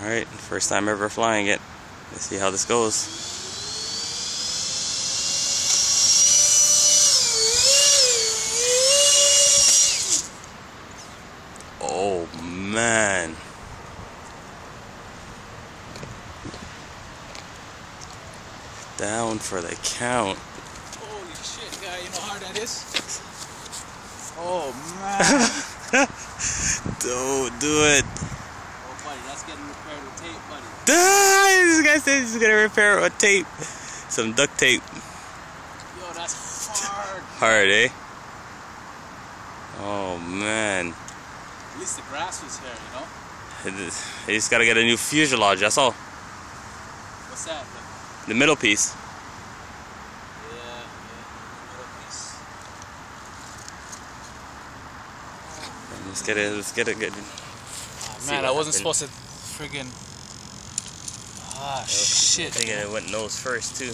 Alright, first time ever flying it. Let's see how this goes. Oh man. Down for the count. Holy shit, guy, you know how hard that is? Oh man. Don't do it. Oh buddy, that's getting repaired with tape, buddy. This guy said he's gonna repair it with tape. Some duct tape. Yo, that's hard. Hard, eh? Oh man. At least the grass was here, you know? You just gotta get a new fuselage, that's all. What's that? The middle piece. Yeah, middle piece. Let's get it good. Oh, man, I wasn't supposed to friggin'. Ah, shit. I think it went nose first too.